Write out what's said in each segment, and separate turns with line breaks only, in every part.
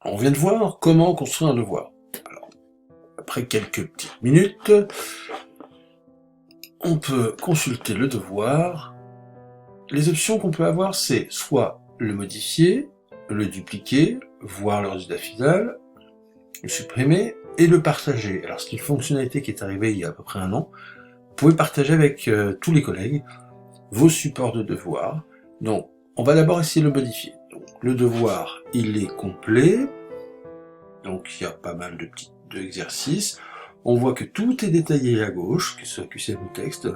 On vient de voir comment construire un devoir. Alors, après quelques petites minutes, on peut consulter le devoir. Les options qu'on peut avoir, c'est soit le modifier, le dupliquer, voir le résultat final, le supprimer et le partager. Alors c'est une fonctionnalité qui est arrivée il y a à peu près 1 an. Vous pouvez partager avec tous les collègues vos supports de devoirs. Donc on va d'abord essayer de le modifier. Donc, le devoir, il est complet. Donc il y a pas mal de petits exercices. On voit que tout est détaillé à gauche, que ce soit QCM ou texte.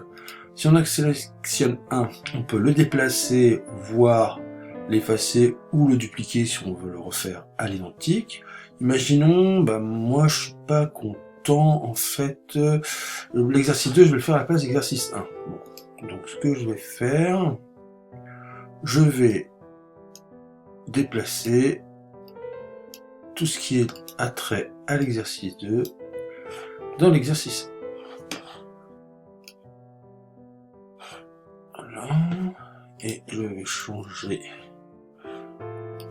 Si on en sélectionne un, on peut le déplacer, voire l'effacer ou le dupliquer si on veut le refaire à l'identique. Imaginons, moi je suis pas content, en fait, l'exercice 2, je vais le faire à la place de l'exercice 1. Bon. Donc ce que je vais faire, je vais déplacer tout ce qui est attrait à l'exercice 2 dans l'exercice 1. Voilà. Et je vais changer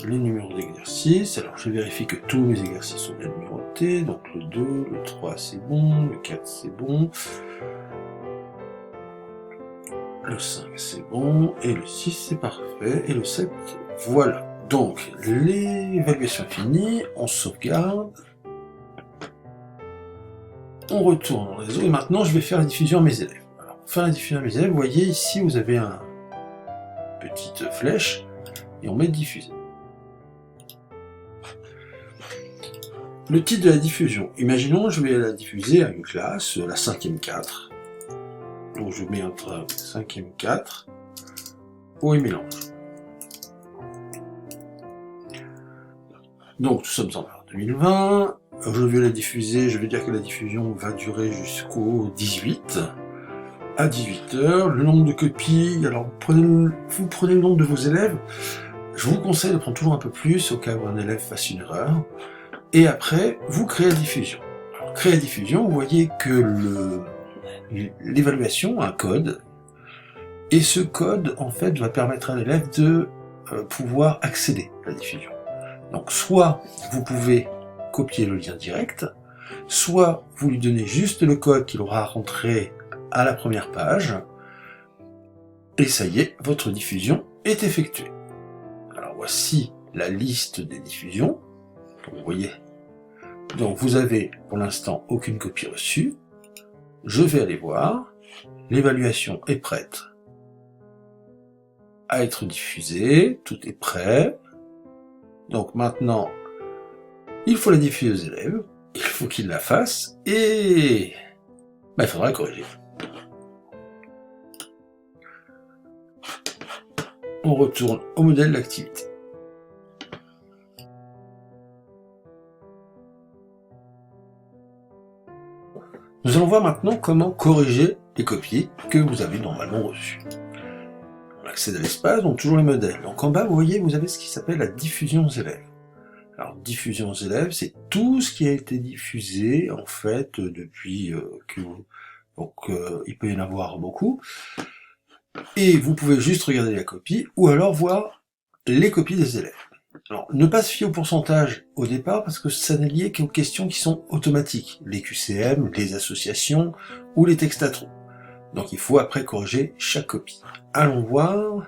les numéros d'exercice. Alors je vérifie que tous mes exercices sont bien numérotés. Donc le 2, le 3 c'est bon, le 4 c'est bon, le 5 c'est bon, et le 6 c'est parfait, et le 7, voilà. Donc l'évaluation est finie, on sauvegarde, on retourne au réseau, et maintenant je vais faire la diffusion à mes élèves. Alors pour faire la diffusion à mes élèves, vous voyez ici vous avez une petite flèche, et on met diffuser. Le titre de la diffusion. Imaginons, je vais la diffuser à une classe, la 5e 4. Donc je mets entre 5e 4, haut et mélange. Donc nous sommes en mars 2020. Je vais la diffuser, je vais dire que la diffusion va durer jusqu'au 18. À 18h, le nombre de copies, alors vous prenez le nombre de vos élèves. Je vous conseille de prendre toujours un peu plus au cas où un élève fasse une erreur. Et après, vous créez la diffusion. Alors, créer la diffusion, vous voyez que l'évaluation a un code, et ce code, en fait, va permettre à l'élève de pouvoir accéder à la diffusion. Donc, soit vous pouvez copier le lien direct, soit vous lui donnez juste le code qu'il aura rentré à la première page, et ça y est, votre diffusion est effectuée. Alors, voici la liste des diffusions. Vous voyez, donc vous avez pour l'instant aucune copie reçue. Je vais aller voir, l'évaluation est prête à être diffusée, tout est prêt. Donc maintenant, il faut la diffuser aux élèves, il faut qu'ils la fassent, et il faudra la corriger. On retourne au modèle d'activité. Nous allons voir maintenant comment corriger les copies que vous avez normalement reçues. On accède à l'espace, donc toujours les modèles. Donc en bas, vous voyez, vous avez ce qui s'appelle la diffusion aux élèves. Alors diffusion aux élèves, c'est tout ce qui a été diffusé en fait depuis que il peut y en avoir beaucoup. Et vous pouvez juste regarder la copie ou alors voir les copies des élèves. Alors, ne pas se fier au pourcentage au départ parce que ça n'est lié qu'aux questions qui sont automatiques, les QCM, les associations ou les textes à trous. Donc il faut après corriger chaque copie. Allons voir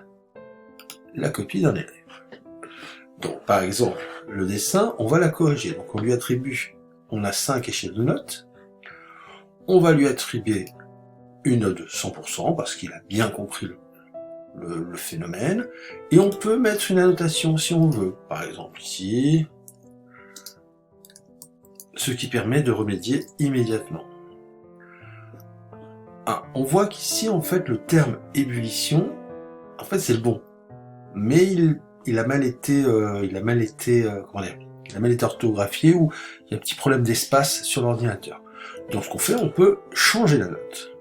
la copie d'un élève. Donc par exemple, le dessin, on va la corriger. Donc on lui attribue, on a 5 échelles de notes. On va lui attribuer une note de 100% parce qu'il a bien compris le phénomène, et on peut mettre une annotation si on veut, par exemple ici, ce qui permet de remédier immédiatement. On voit qu'ici en fait le terme ébullition, en fait c'est le bon, mais il a mal été orthographié, ou il y a un petit problème d'espace sur l'ordinateur. Donc ce qu'on fait, on peut changer la note.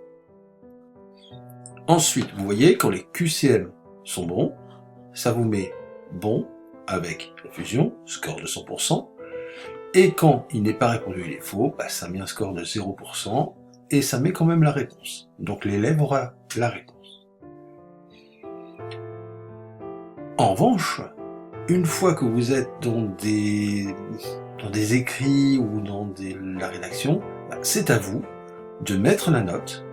Ensuite, vous voyez, quand les QCM sont bons, ça vous met bon avec la fusion, score de 100%, et quand il n'est pas répondu, il est faux, ça met un score de 0%, et ça met quand même la réponse. Donc l'élève aura la réponse. En revanche, Une fois que vous êtes dans des écrits ou dans la rédaction, c'est à vous de mettre la note.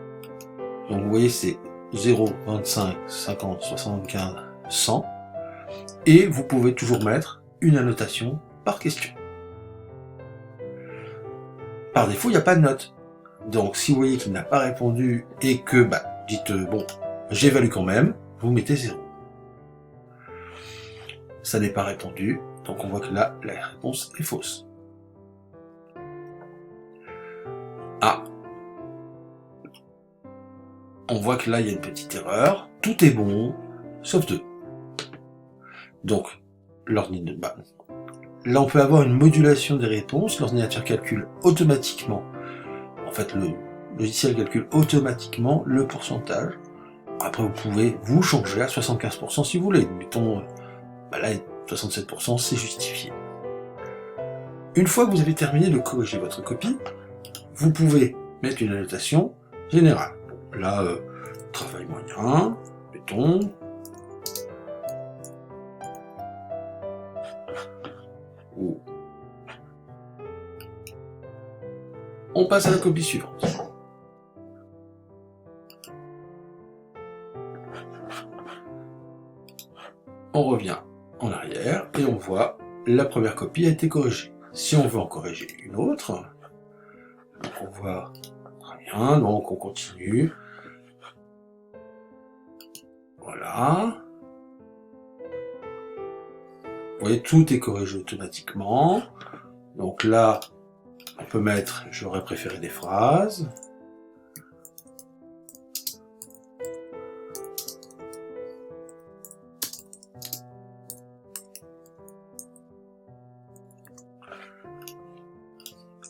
Donc vous voyez, c'est 0, 25, 50, 75, 100. Et vous pouvez toujours mettre une annotation par question. Par défaut, il n'y a pas de note. Donc si vous voyez qu'il n'a pas répondu et que dites bon, j'évalue quand même, vous mettez 0. Ça n'est pas répondu, donc on voit que là, la réponse est fausse. Ah, on voit que là, il y a une petite erreur. Tout est bon, sauf 2. Donc, l'ordinateur... là, on peut avoir une modulation des réponses. L'ordinateur calcule automatiquement. En fait, le logiciel calcule automatiquement le pourcentage. Après, vous pouvez vous changer à 75% si vous voulez. Mettons, là, 67%, c'est justifié. Une fois que vous avez terminé de corriger votre copie, vous pouvez mettre une annotation générale. Là, travail moyen, mettons. On passe à la copie suivante. On revient en arrière et on voit la première copie a été corrigée. Si on veut en corriger une autre, donc on voit très bien, donc on continue. Voilà. Vous voyez, tout est corrigé automatiquement. Donc là, on peut mettre « j'aurais préféré des phrases ».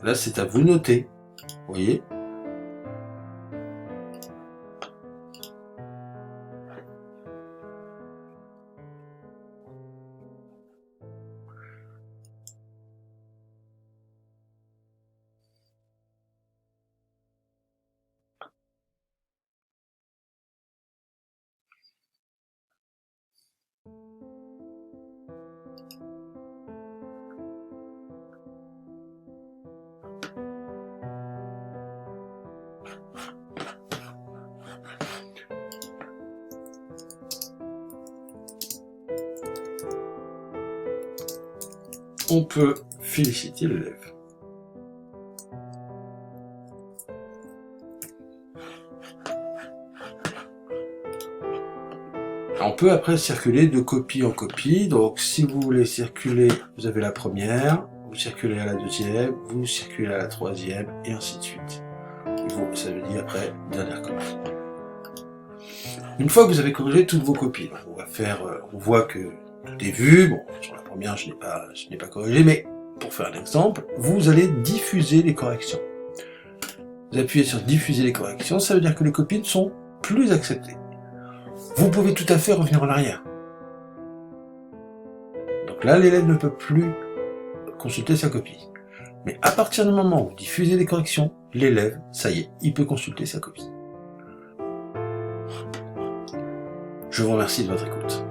Là, c'est à vous de noter. Vous voyez ? On peut féliciter l'élève. On peut après circuler de copie en copie. Donc si vous voulez circuler, vous avez la première, vous circulez à la deuxième, vous circulez à la troisième, et ainsi de suite. Et ça veut dire après, dernière copie. Une fois que vous avez corrigé toutes vos copies, on voit que tout est vu. Bon, sur la première, je n'ai pas corrigé, mais pour faire un exemple, vous allez diffuser les corrections. Vous appuyez sur diffuser les corrections, ça veut dire que les copies ne sont plus acceptées. Vous pouvez tout à fait revenir en arrière. Donc là, l'élève ne peut plus consulter sa copie. Mais à partir du moment où vous diffusez les corrections, l'élève, ça y est, il peut consulter sa copie. Je vous remercie de votre écoute.